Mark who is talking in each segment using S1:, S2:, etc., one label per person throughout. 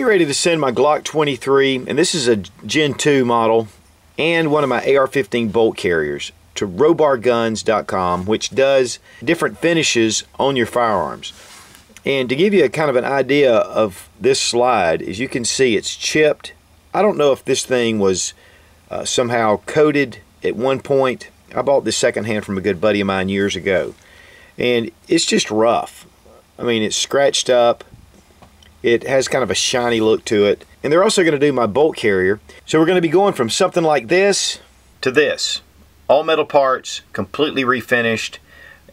S1: getting ready to send my Glock 23, and this is a Gen 2 model, and one of my AR-15 bolt carriers to robarguns.com, which does different finishes on your firearms. And to give you a kind of an idea of this slide, as you can see, it's chipped. I don't know if this thing was somehow coated at one point. I bought this secondhand from a good buddy of mine years ago, and it's just rough. I mean, it's scratched up. It has kind of a shiny look to it. And they're also going to do my bolt carrier. So we're going to be going from something like this to this. All metal parts, completely refinished,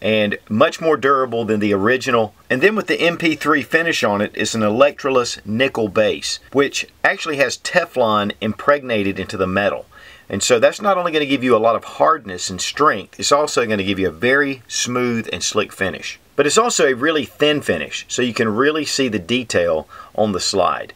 S1: and much more durable than the original. And then with the MP3 finish on it, it's an electroless nickel base, which actually has Teflon impregnated into the metal. And so that's not only going to give you a lot of hardness and strength, it's also going to give you a very smooth and slick finish. But it's also a really thin finish, so you can really see the detail on the slide.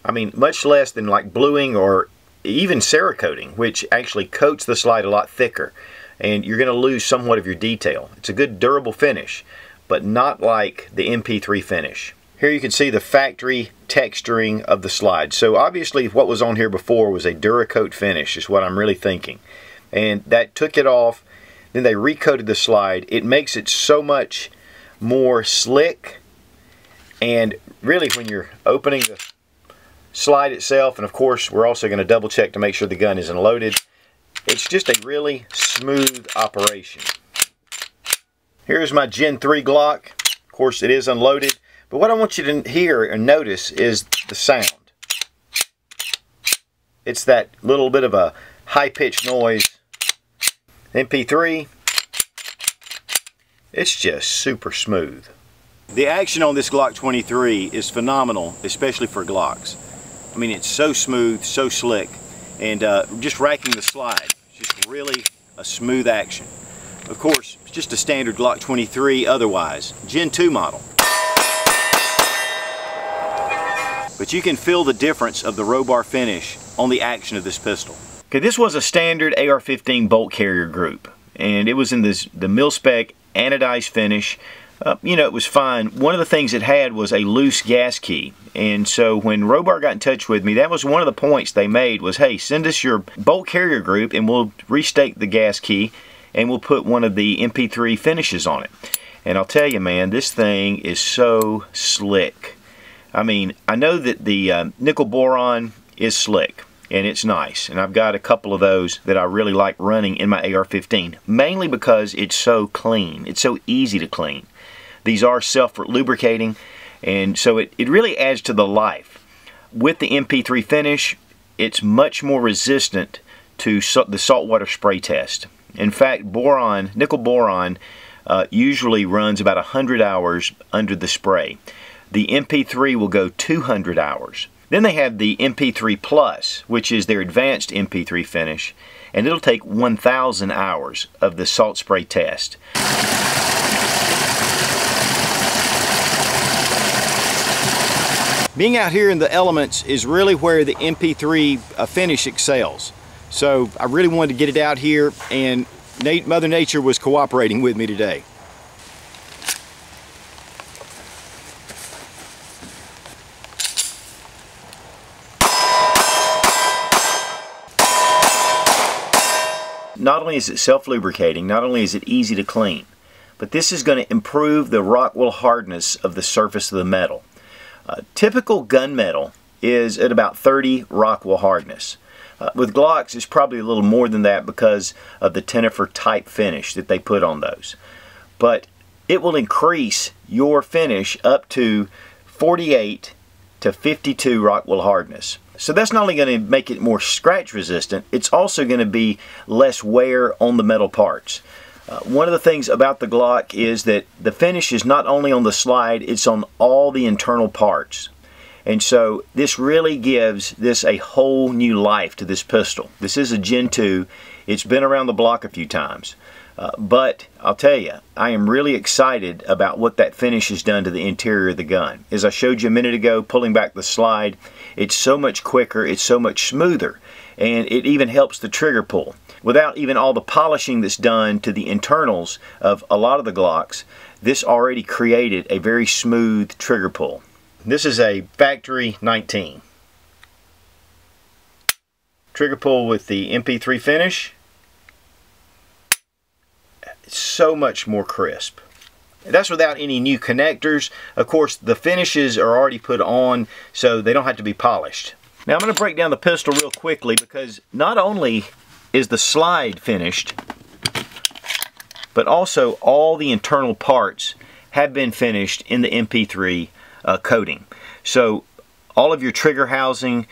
S1: I mean, much less than like bluing or even Cerakoting, which actually coats the slide a lot thicker, and you're going to lose somewhat of your detail. It's a good durable finish, but not like the MP3 finish. Here you can see the factory texturing of the slide. So obviously what was on here before was a Duracoat finish, is what I'm really thinking. And that took it off, then they recoated the slide. It makes it so much more slick, and really when you're opening the slide itself, and of course we're also going to double check to make sure the gun isn't loaded, it's just a really smooth operation. Here's my Gen 3 Glock. Of course it is unloaded, but what I want you to hear and notice is the sound. It's that little bit of a high-pitched noise. MP3, it's just super smooth. The action on this Glock 23 is phenomenal, especially for Glocks. I mean, it's so smooth, so slick, and just racking the slide, just really a smooth action. Of course, it's just a standard Glock 23 otherwise, Gen 2 model. But you can feel the difference of the Robar finish on the action of this pistol. Okay, this was a standard AR-15 bolt carrier group, and it was in the mil-spec anodized finish. You know, it was fine. One of the things it had was a loose gas key, and so when Robar got in touch with me, that was one of the points they made was, hey, send us your bolt carrier group and we'll restake the gas key and we'll put one of the MP3 finishes on it. And I'll tell you, man, this thing is so slick. I mean, I know that the nickel boron is slick, and it's nice, and I've got a couple of those that I really like running in my AR-15, mainly because it's so clean. It's so easy to clean. These are self-lubricating, and so it really adds to the life. With the MP3 finish, it's much more resistant to the saltwater spray test. In fact, nickel boron usually runs about 100 hours under the spray. The MP3 will go 200 hours. Then they have the MP3 Plus, which is their advanced MP3 finish, and it'll take 1,000 hours of the salt spray test. Being out here in the elements is really where the MP3 finish excels. So I really wanted to get it out here, and Mother Nature was cooperating with me today. Not only is it self-lubricating, not only is it easy to clean, but this is going to improve the rock-wool hardness of the surface of the metal. Typical gunmetal is at about 30 rock-wool hardness. With Glocks, it's probably a little more than that because of the Tenifer type finish that they put on those. But it will increase your finish up to 48 to 52 rock-wool hardness. So that's not only going to make it more scratch resistant, it's also going to be less wear on the metal parts. One of the things about the Glock is that the finish is not only on the slide, it's on all the internal parts. And so this really gives this a whole new life to this pistol. This is a Gen 2. It's been around the block a few times. But I'll tell you, I am really excited about what that finish has done to the interior of the gun. As I showed you a minute ago, pulling back the slide, it's so much quicker, it's so much smoother, and it even helps the trigger pull. Without even all the polishing that's done to the internals of a lot of the Glocks, this already created a very smooth trigger pull. This is a factory 19. Trigger pull with the MP3 Finish. It's so much more crisp. That's without any new connectors. Of course, the finishes are already put on, so they don't have to be polished. Now I'm going to break down the pistol real quickly, because not only is the slide finished, but also all the internal parts have been finished in the MP3 coating. So all of your trigger housing,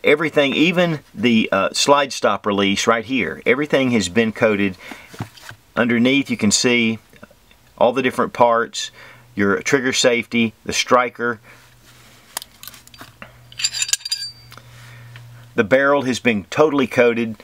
S1: everything, even the slide stop release right here, everything has been coated. Underneath you can see all the different parts, your trigger safety, the striker. The barrel has been totally coated.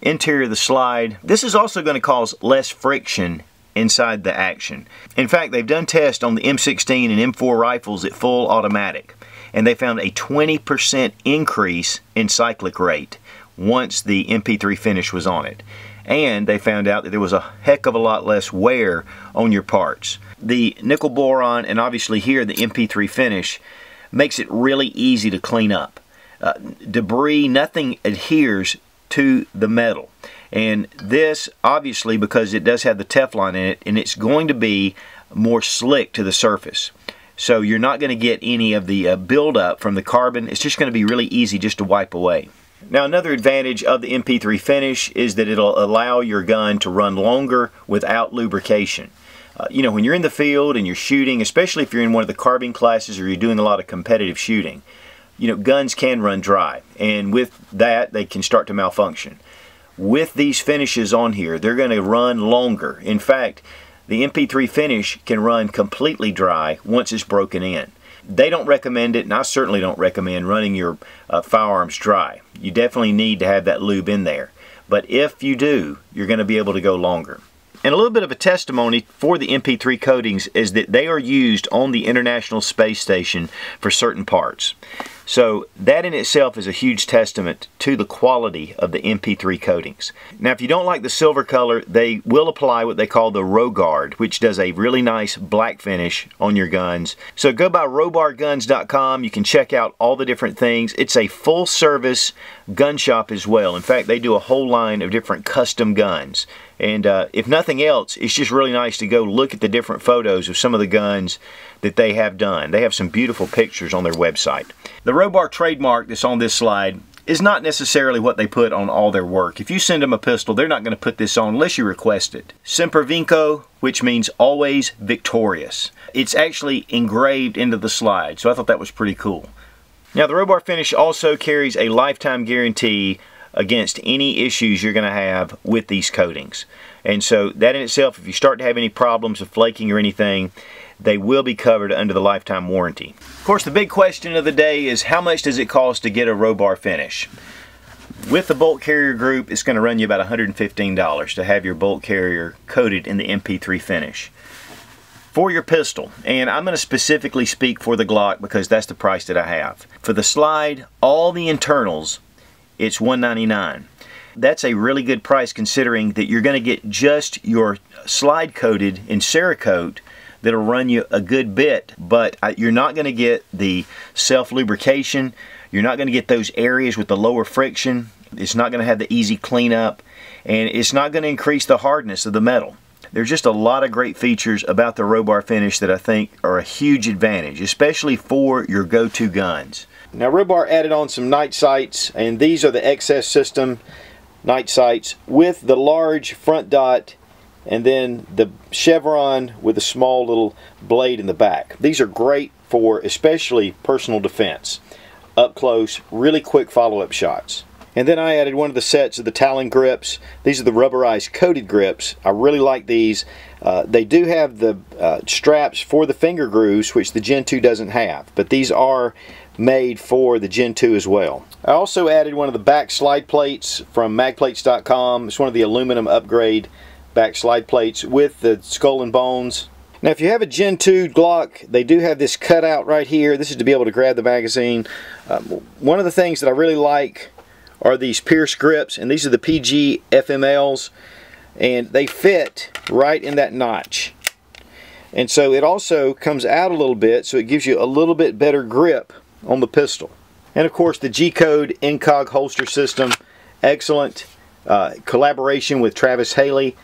S1: Interior of the slide. This is also going to cause less friction inside the action. In fact, they've done tests on the M16 and M4 rifles at full automatic, and they found a 20% increase in cyclic rate once the MP3 Finish was on it. And they found out that there was a heck of a lot less wear on your parts. The nickel boron, and obviously here the MP3 Finish, makes it really easy to clean up. Debris, nothing adheres to the metal. And this, obviously, because it does have the Teflon in it, and it's going to be more slick to the surface. So you're not going to get any of the buildup from the carbon. It's just going to be really easy just to wipe away. Now, another advantage of the MP3 Finish is that it'll allow your gun to run longer without lubrication. You know, when you're in the field and you're shooting, especially if you're in one of the carbine classes or you're doing a lot of competitive shooting, you know, guns can run dry, and with that they can start to malfunction. With these finishes on here, they're going to run longer. In fact, the MP3 Finish can run completely dry once it's broken in. They don't recommend it, and I certainly don't recommend running your firearms dry. You definitely need to have that lube in there. But if you do, you're going to be able to go longer. And a little bit of a testimony for the MP3 coatings is that they are used on the International Space Station for certain parts. So that in itself is a huge testament to the quality of the MP3 coatings. Now, if you don't like the silver color, they will apply what they call the Robar, which does a really nice black finish on your guns. So go by robarguns.com. You can check out all the different things. It's a full service gun shop as well. In fact, they do a whole line of different custom guns. And if nothing else, it's just really nice to go look at the different photos of some of the guns that they have done. They have some beautiful pictures on their website. The Robar trademark that's on this slide is not necessarily what they put on all their work. If you send them a pistol, they're not going to put this on unless you request it. Semper Vinco, which means always victorious. It's actually engraved into the slide, so I thought that was pretty cool. Now, the Robar Finish also carries a lifetime guarantee against any issues you're going to have with these coatings. And so that in itself, if you start to have any problems of flaking or anything, they will be covered under the lifetime warranty. Of course, the big question of the day is how much does it cost to get a Robar Finish? With the bolt carrier group, it's going to run you about $115 to have your bolt carrier coated in the MP3 Finish. For your pistol, and I'm going to specifically speak for the Glock because that's the price that I have. For the slide, all the internals, it's $199. That's a really good price considering that you're going to get just your slide coated in Cerakote that'll run you a good bit, but you're not going to get the self-lubrication. You're not going to get those areas with the lower friction. It's not going to have the easy cleanup, and it's not going to increase the hardness of the metal. There's just a lot of great features about the Robar Finish that I think are a huge advantage, especially for your go-to guns. Now, Robar added on some night sights, and these are the XS system night sights with the large front dot and then the chevron with a small little blade in the back. These are great for especially personal defense. Up close, really quick follow-up shots. And then I added one of the sets of the Talon Grips. These are the rubberized coated grips. I really like these. They do have the straps for the finger grooves, which the Gen 2 doesn't have, but these are made for the Gen 2 as well. I also added one of the back slide plates from magplates.com. It's one of the aluminum upgrade back slide plates with the skull and bones. Now, if you have a Gen 2 Glock, they do have this cutout right here. This is to be able to grab the magazine. One of the things that I really like are these Pierce grips, and these are the PG FMLs, and they fit right in that notch. And so it also comes out a little bit, so it gives you a little bit better grip on the pistol. And of course the G-Code INCOG holster system, excellent. Collaboration with Travis Haley,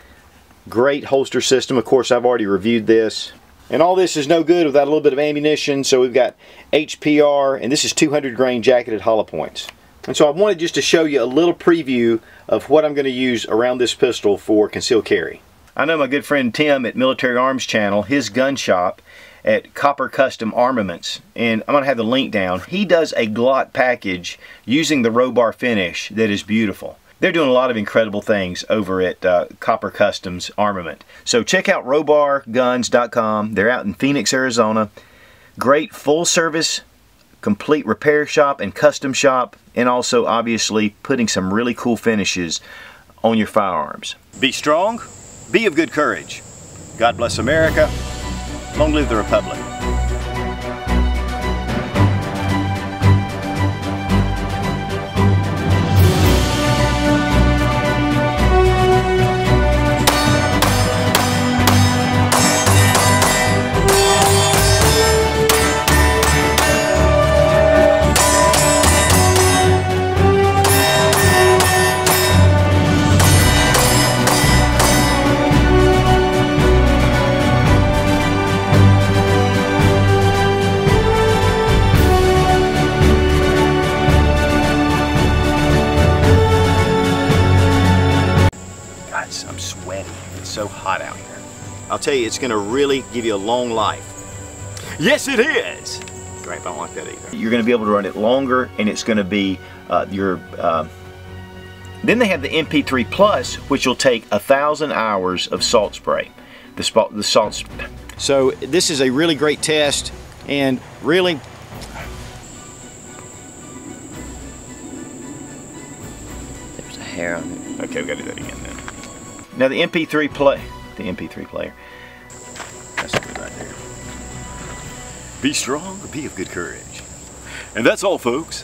S1: great holster system. Of course I've already reviewed this. And all this is no good without a little bit of ammunition. So we've got HPR, and this is 200 grain jacketed hollow points. And so I wanted just to show you a little preview of what I'm going to use around this pistol for concealed carry. I know my good friend Tim at Military Arms Channel, his gun shop at Copper Custom Armaments, and I'm going to have the link down. He does a Glock package using the Robar Finish that is beautiful. They're doing a lot of incredible things over at Copper Customs Armament. So check out robarguns.com. They're out in Phoenix, Arizona. Great full service, complete repair shop and custom shop, and also obviously putting some really cool finishes on your firearms. Be strong, be of good courage. God bless America. Long live the Republic. I'm sweaty. It's so hot out here. I'll tell you, it's going to really give you a long life. Yes, it is! Great, I don't like that either. You're going to be able to run it longer, and it's going to be then they have the MP3 Plus, which will take 1,000 hours of salt spray. The salt. So this is a really great test, and really
S2: there's a hair on it.
S1: Okay, we got to do that again then. Now the MP3 player. That's good right there. Be strong, be of good courage. And that's all, folks.